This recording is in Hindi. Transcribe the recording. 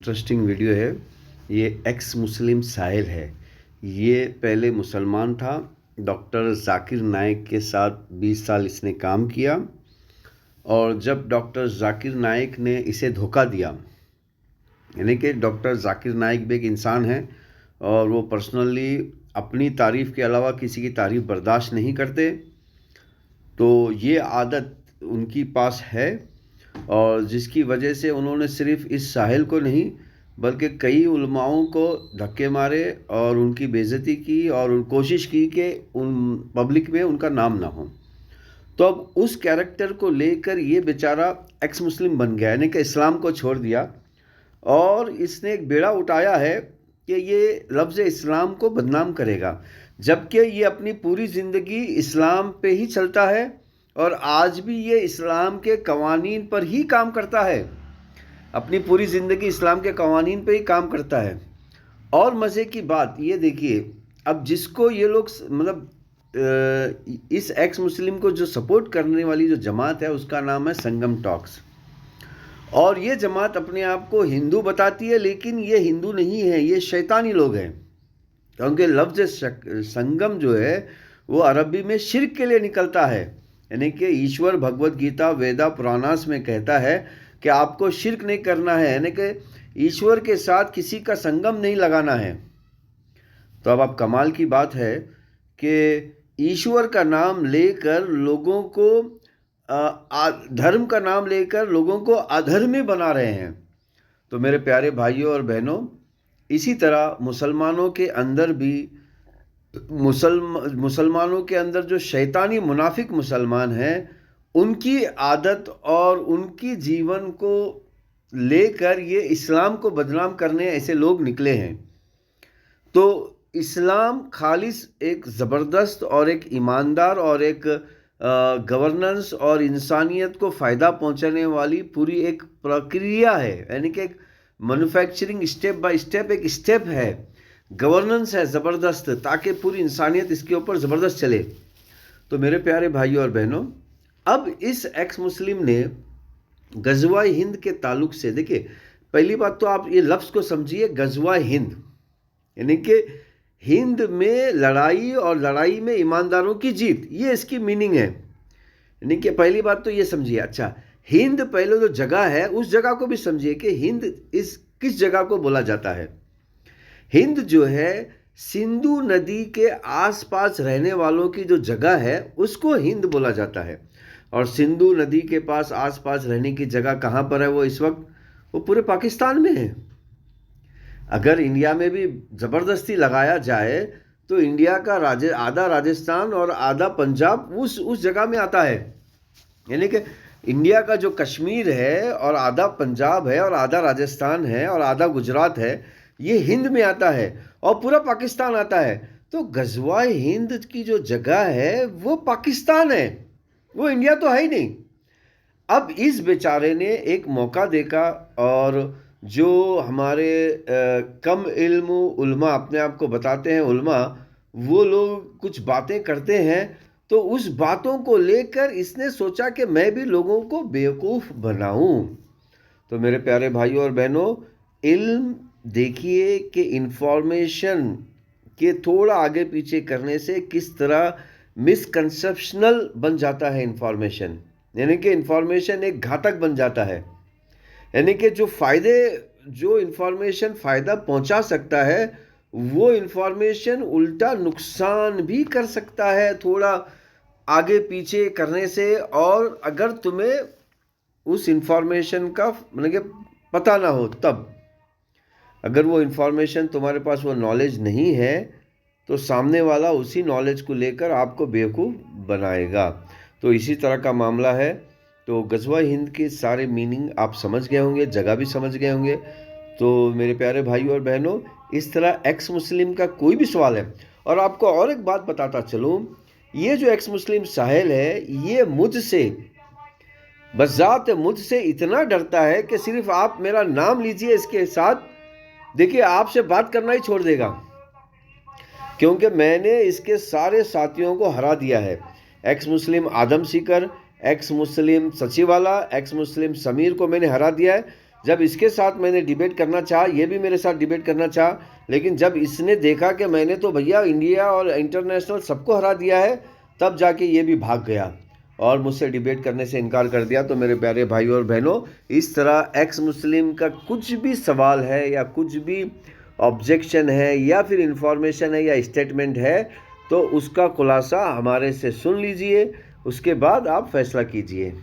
इंटरेस्टिंग वीडियो है। ये एक्स मुस्लिम साहिल है। ये पहले मुसलमान था। डॉक्टर जाकिर नाइक के साथ 20 साल इसने काम किया और जब डॉक्टर जाकिर नाइक ने इसे धोखा दिया, यानी कि डॉक्टर जाकिर नाइक भी एक इंसान है और वो पर्सनली अपनी तारीफ़ के अलावा किसी की तारीफ़ बर्दाश्त नहीं करते, तो ये आदत उनकी पास है और जिसकी वजह से उन्होंने सिर्फ इस साहिल को नहीं बल्कि कई उलमाओं को धक्के मारे और उनकी बेइज्जती की और कोशिश की कि उन पब्लिक में उनका नाम ना हो। तो अब उस कैरेक्टर को लेकर ये बेचारा एक्स मुस्लिम बन गया, यानी कि इस्लाम को छोड़ दिया और इसने एक बेड़ा उठाया है कि ये लफ्ज़ इस्लाम को बदनाम करेगा, जबकि ये अपनी पूरी ज़िंदगी इस्लाम पे ही चलता है और आज भी ये इस्लाम के कवानीन पर ही काम करता है। अपनी पूरी ज़िंदगी इस्लाम के कवानीन पे ही काम करता है। और मज़े की बात ये देखिए, अब जिसको ये लोग इस एक्स मुस्लिम को जो सपोर्ट करने वाली जो जमात है उसका नाम है संगम टॉक्स। और ये जमात अपने आप को हिंदू बताती है, लेकिन ये हिंदू नहीं है, ये शैतानी लोग हैं। क्योंकि लफ्ज़ संगम जो है वो अरबी में शिर्क के लिए निकलता है, यानी कि ईश्वर भगवत गीता वेदा पुराणास में कहता है कि आपको शिर्क नहीं करना है, यानी कि ईश्वर के साथ किसी का संगम नहीं लगाना है। तो अब कमाल की बात है कि ईश्वर का नाम लेकर लोगों को धर्म का नाम लेकर लोगों को अधर्मी बना रहे हैं। तो मेरे प्यारे भाइयों और बहनों, इसी तरह मुसलमानों के अंदर भी मुसलमानों के अंदर जो शैतानी मुनाफिक मुसलमान हैं, उनकी आदत और उनकी जीवन को लेकर ये इस्लाम को बदनाम करने ऐसे लोग निकले हैं। तो इस्लाम खालिस एक ज़बरदस्त और एक ईमानदार और एक गवर्नेंस और इंसानियत को फ़ायदा पहुंचाने वाली पूरी एक प्रक्रिया है, यानी कि एक मैन्युफैक्चरिंग स्टेप बाय स्टेप एक स्टेप है, गवर्नेंस है ज़बरदस्त, ताकि पूरी इंसानियत इसके ऊपर ज़बरदस्त चले। तो मेरे प्यारे भाइयों और बहनों, अब इस एक्स मुस्लिम ने गज़वा हिंद के ताल्लुक से, देखिए पहली बात तो आप ये लफ्ज़ को समझिए, गज़वा हिंद यानी कि हिंद में लड़ाई और लड़ाई में ईमानदारों की जीत, ये इसकी मीनिंग है। यानी कि पहली बात तो ये समझिए। अच्छा, हिंद पहले जो जगह है उस जगह को भी समझिए कि हिंद इस किस जगह को बोला जाता है। हिंद जो है सिंधु नदी के आसपास रहने वालों की जो जगह है उसको हिंद बोला जाता है। और सिंधु नदी के पास आसपास रहने की जगह कहाँ पर है वो इस वक्त? वो पूरे पाकिस्तान में है। अगर इंडिया में भी ज़बरदस्ती लगाया जाए तो इंडिया का आधा राजस्थान और आधा पंजाब उस जगह में आता है। यानी कि इंडिया का जो कश्मीर है और आधा पंजाब है और आधा राजस्थान है और आधा गुजरात है, ये हिंद में आता है और पूरा पाकिस्तान आता है। तो गज़वा हिंद की जो जगह है वो पाकिस्तान है, वो इंडिया तो है ही नहीं। अब इस बेचारे ने एक मौका देखा और जो हमारे कम इल्म उल्मा अपने आप को बताते हैं उल्मा, वो लोग कुछ बातें करते हैं, तो उस बातों को लेकर इसने सोचा कि मैं भी लोगों को बेवकूफ़ बनाऊं। तो मेरे प्यारे भाइयों और बहनों, इल्म देखिए कि इंफॉर्मेशन के थोड़ा आगे पीछे करने से किस तरह मिसकंसेप्शनल बन जाता है इंफॉर्मेशन, यानी कि इंफॉर्मेशन एक घातक बन जाता है। यानी कि जो इंफॉर्मेशन फ़ायदा पहुंचा सकता है वो इंफॉर्मेशन उल्टा नुकसान भी कर सकता है थोड़ा आगे पीछे करने से। और अगर तुम्हें उस इंफॉर्मेशन का मतलब कि पता ना हो, तब अगर वो इंफॉर्मेशन तुम्हारे पास वो नॉलेज नहीं है तो सामने वाला उसी नॉलेज को लेकर आपको बेवकूफ़ बनाएगा। तो इसी तरह का मामला है। तो गज़वा हिंद के सारे मीनिंग आप समझ गए होंगे, जगह भी समझ गए होंगे। तो मेरे प्यारे भाइयों और बहनों, इस तरह एक्स मुस्लिम का कोई भी सवाल है, और आपको और एक बात बताता चलूँ, ये जो एक्स मुस्लिम साहिल है ये मुझसे इतना डरता है कि सिर्फ आप मेरा नाम लीजिए इसके साथ, देखिए आपसे बात करना ही छोड़ देगा, क्योंकि मैंने इसके सारे साथियों को हरा दिया है। Ex Muslim Adam Seeker, ex Muslim Sachwala, ex Muslim Sameer को मैंने हरा दिया है, जब इसके साथ मैंने डिबेट करना चाहा, ये भी मेरे साथ डिबेट करना चाहा, लेकिन जब इसने देखा कि मैंने तो भैया इंडिया और इंटरनेशनल सबको हरा दिया है, तब जाके ये भी भाग गया और मुझसे डिबेट करने से इनकार कर दिया। तो मेरे प्यारे भाइयों और बहनों, इस तरह एक्स मुस्लिम का कुछ भी सवाल है या कुछ भी ऑब्जेक्शन है या फिर इंफॉर्मेशन है या स्टेटमेंट है, तो उसका खुलासा हमारे से सुन लीजिए, उसके बाद आप फैसला कीजिए।